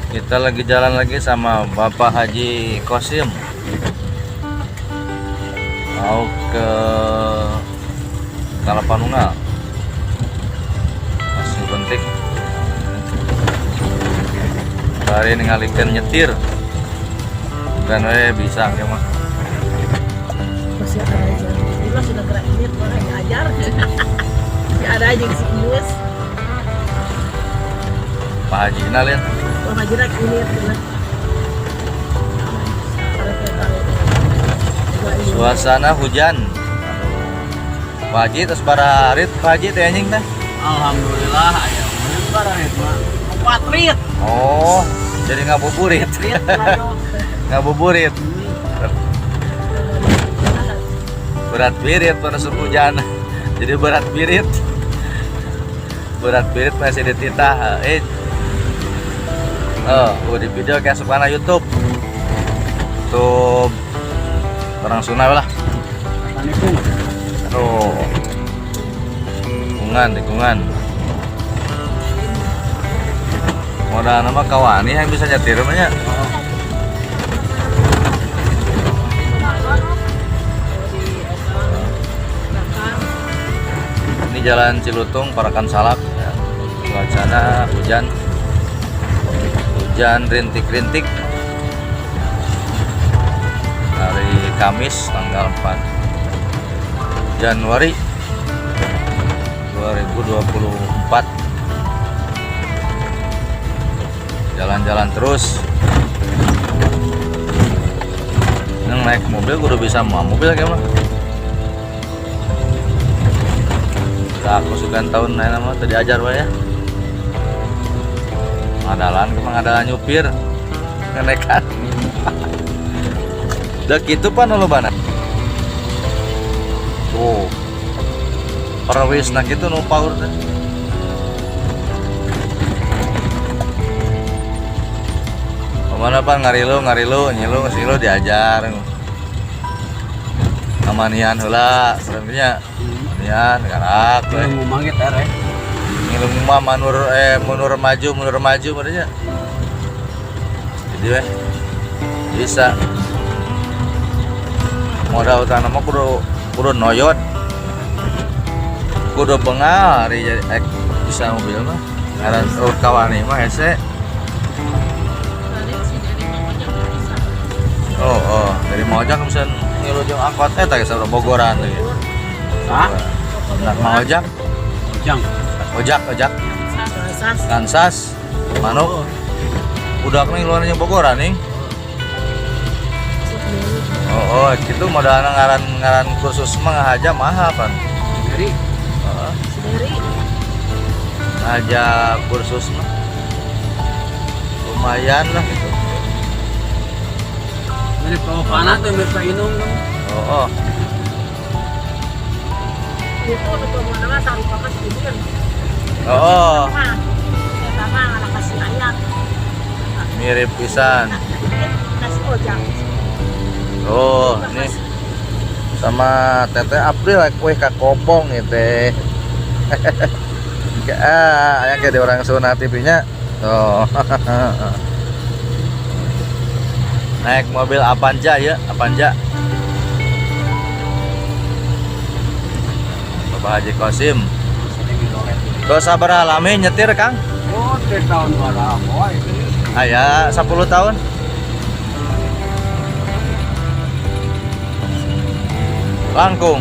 Kita lagi jalan lagi sama Bapak Haji Kosim. Mau ke Kalapanunggal. Masih penting. Hari ini ngalihkan nyetir. Dan bisa ya mah. Masih ada aja. Kita sudah gerak ini orang ajar. Masih ada aja yang serius. Pak Haji kenalin. Pak Haji nak ini adalah Suasana hujan. Pak Haji terus bararit Pak Haji teh anjing teh. Alhamdulillah aya mun bararit mah patrit. Oh, jadi ngabuburit. Ngabuburit. Berat birit pada hujan. Jadi berat birit. Berat birit masih dititah. Di video kayak supaya YouTube. YouTube orang Sunda lah. Aduh. Tikungan. Modal nama kawani yang bisa nyetir namanya. Ini jalan Cilutung Parakan Salak ya. Cuacana hujan rintik-rintik. Hari Kamis tanggal 4 Januari 2024. Jalan-jalan terus. Yang naik mobil kudu bisa mau mobil kayak mah. Aku suka tahun naik nama tadi ajar wae ya. Mangadalan nyupir ngenekan. Udah gitu pan lo bana. Tuh. Perwis nak itu nu power teh. Mana pan ngarilu nyilu diajar. Amanian heula sebenarnya. Nian garak we. Ngomong mangit are. Ngilung mah mundur maju berarti. Jadi weh bisa modal utama mah kudu noyot. Kudu bengal hari bisa mobil mah. Ngaran kawani mah hese. Oh, dari Mojak bisa ngilu jeung angkot eta geus Bogoran teh. Hah? Nak mau ojak? Ojak. Kansas. Manuk. Budak nih luarnya Bogoran nih. Oh, gitu modal ngaran kursus mah aja mahal kan. Sendiri. sendiri. Aja kursus mah. Lumayan lah gitu. Dari panas tuh bisa inung. Oh. Itu untuk mana sari pakas gitu kan. Oh. Pertama anak kasih ayam. Mirip pisan. Kasih ojak. Oh, ini sama Teteh April kue kakopong itu. Ayah kayak di orang Sunda TV-nya. Oh. Naik mobil Avanza ya, Avanza. Bapak Haji Kosim. Kau sabar alami nyetir Kang? Oh, 3 tahun berapa itu? Ayah 10 tahun. Langkung.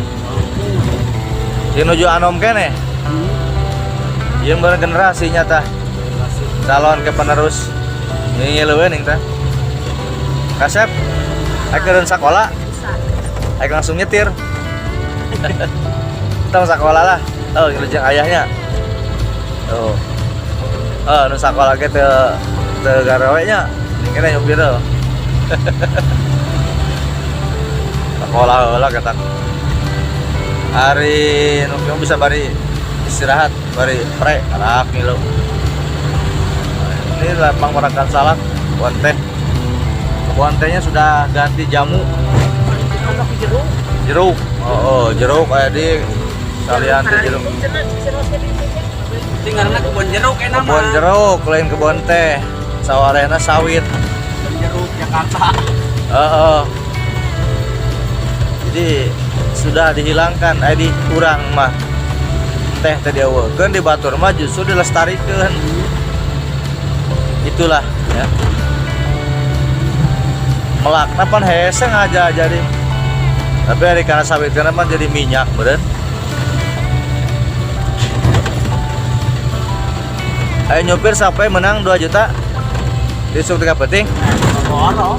Menuju anom kene. Yang bergenerasi nyata. Calon ke penerus. Ini leuweun ning teh. Kasep. Akeun sekolah. Aik langsung nyetir. Kita sekolah lah. Oh, jeung ayahnya. Oh. Nu sekolah ge teu garewe nya. Ning kene nyupir. Sekolah heula ketak. Hari nu bisa bari istirahat, bari pre, arak ngilu. Ini lapang Parakan Salak, kebun teh. Kebun tehnya sudah ganti jamu. Jeruk. Oh, jeruk kayak di salian teh jeruk. Tinggalnya kebun jeruk enak. Kebun jeruk lain kebun teh. sawarehna sawit. Jeruk Jakarta. Jadi sudah dihilangkan dikurang mah teh tadi awal kan di batur mah justru dilestarikan. Itulah ya. Melakna pan heseng aja jadi. Tapi hari karena sawit karena mah jadi minyak beren. Ayo nyopir sampai menang 2 juta di sub 3 peting. Ono.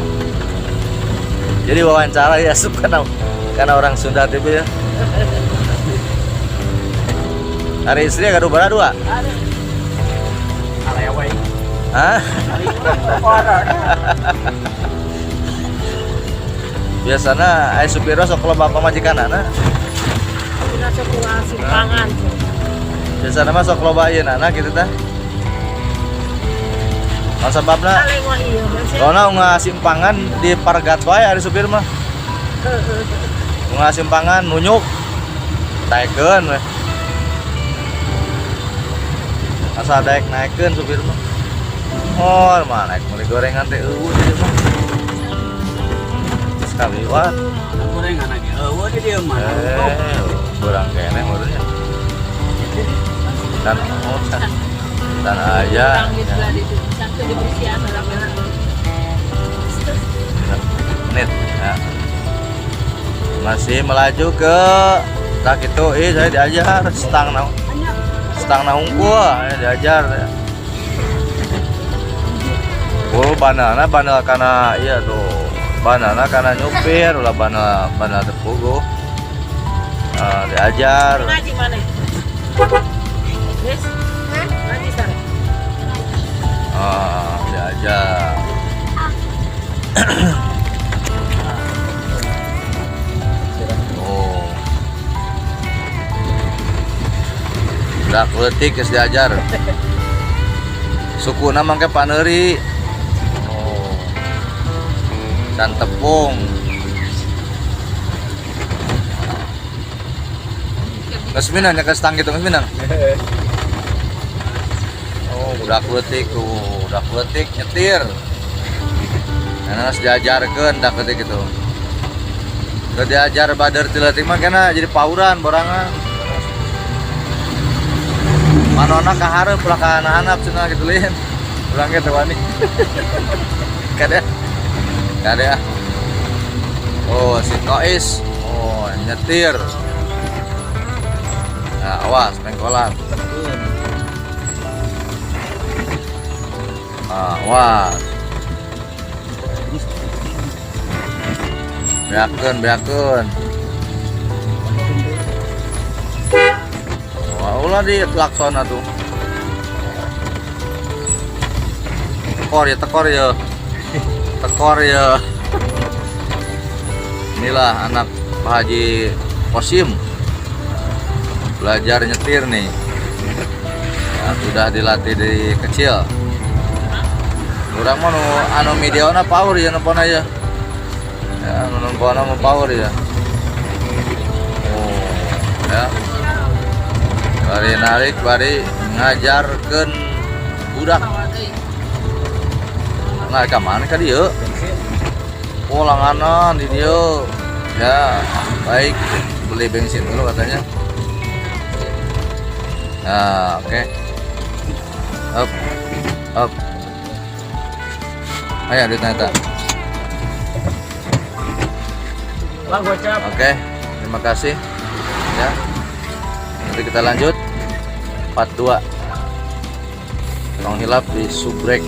Jadi wawancara ya sub karena orang Sunda TV ya. Hari istri gak dua 2. Alewe. Hah? Biasanya ayo supiro sok loba pamajikanana. Nasi kuah simpangan. Biasanya mah sok loba ayeuna gitu tah. Naon sababna? Paling mah iya masih. Soalnya ngasimpangan di Pargat wae ari supir mah. Ngasimpangan nunyuk. Taekeun we. Asa daek naekeun supir mah. Oh, mah naik meuli gorengan teh eueuh ieu mah. Sekali wat. Gorengan lagi. Oh, di dieu mah. Kurang kene menurutnya. Dan aja. Orang gitu lah di satu di Rusia orangnya. Menit ya. Masih melaju ke tak itu saya diajar stang hungkul diajar ya. Oh banana karena iya tuh banana karena nyupir ulah banana tepugo diajar Ngaji mana? Yes. Ngaji sana. diajar oh udah kletik geus diajar suku nama ke Paneri oh dan tepung geus minang nya geus tang gitu geus minang oh udah kletik nyetir karena diajarkeun dak kletik gitu udah diajar bader tiletik mah kena jadi pauran borangan manona kahareup ulah ka anak-anak cenah gitu lin urang ge teu wani kada oh si Kois oh nyetir nah awas pengkolan awas beakeun wah ulah di klakson atuh tekor ya inilah anak Pak Haji Kosim belajar nyetir nih ya, sudah dilatih dari kecil urang mah anu mediona power ya nepona ya nepona mau power ya oh ya bari narik bari ngajarkeun budak nah ka mana ka dieu oh langanan di dieu ya baik beli bensin dulu katanya nah oke up ayo ditanya Bang gocap. oke terima kasih ya nanti kita lanjut part 2 tong hilap di subrek